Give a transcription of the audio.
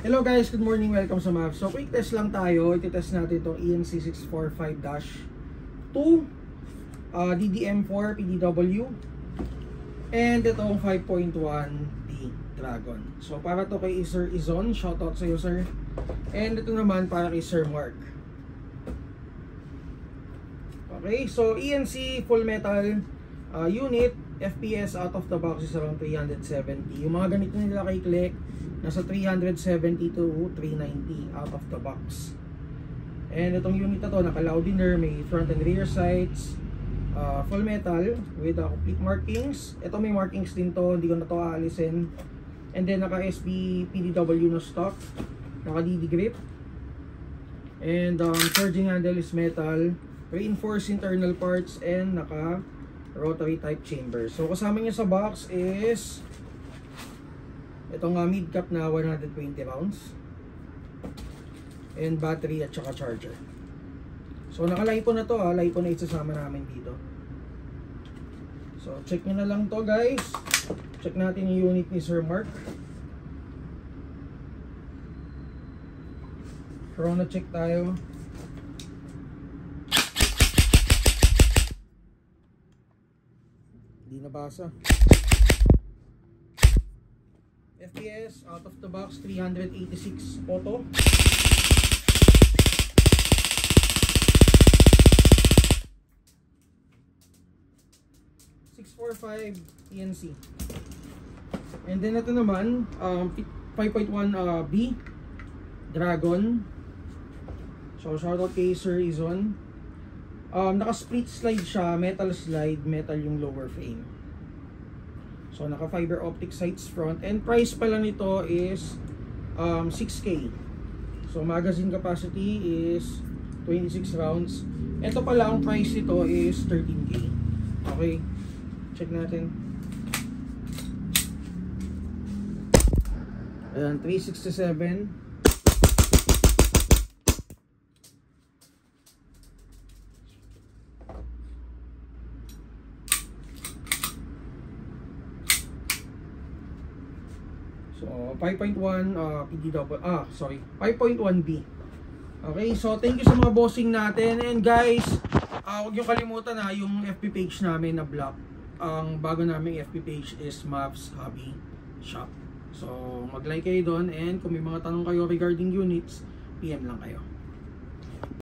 Hello guys, good morning, welcome sa MAV. So quick test lang tayo, ititest natin itong ENC 645-2 DDM4 PDW and itong 5.1D Dragon. So para to kay Sir Izon, shoutout sa iyo sir. And ito naman para kay Sir Mark. Okay, so ENC full metal unit, FPS out of the box is around 370. Yung mga ganito nila kay Click, nasa 370 to 390 out of the box. And itong unit na to, naka-Loudiner, may front and rear sights, full metal with complete markings. Ito may markings din to, hindi ko na to aalisin. And then naka SB PDW na stock, naka DD grip. And charging handle is metal, reinforced internal parts, and naka rotary type chamber. So kasama niya sa box is itong mid cap na 120 rounds and battery at saka charger. So naka-LiPo na to LiPo na isasama namin dito. So check nyo na lang to guys. Check natin yung unit ni Sir Mark. Corona check tayo. Hindi nabasa. FPS out of the box 386 auto. .645 ENC. And then ito naman 5.1B Dragon. So shoutout kay Sir Izon. Naka split slide siya, metal slide, metal yung lower frame. So naka fiber optic sights front, and price pala nito is 6K. So magazine capacity is 26 rounds. Ito pala ang price nito is 13K. Okay, check natin. Ayan, 367. So 5.1 PDW, 5.1B. Okay, so thank you sa mga bossing natin. And guys, huwag niyo kalimutan yung FB page namin na block. Ang bago naming FB page is Mavs Hobby Shop. So mag-like kayo doon, and kung may mga tanong kayo regarding units, PM lang kayo.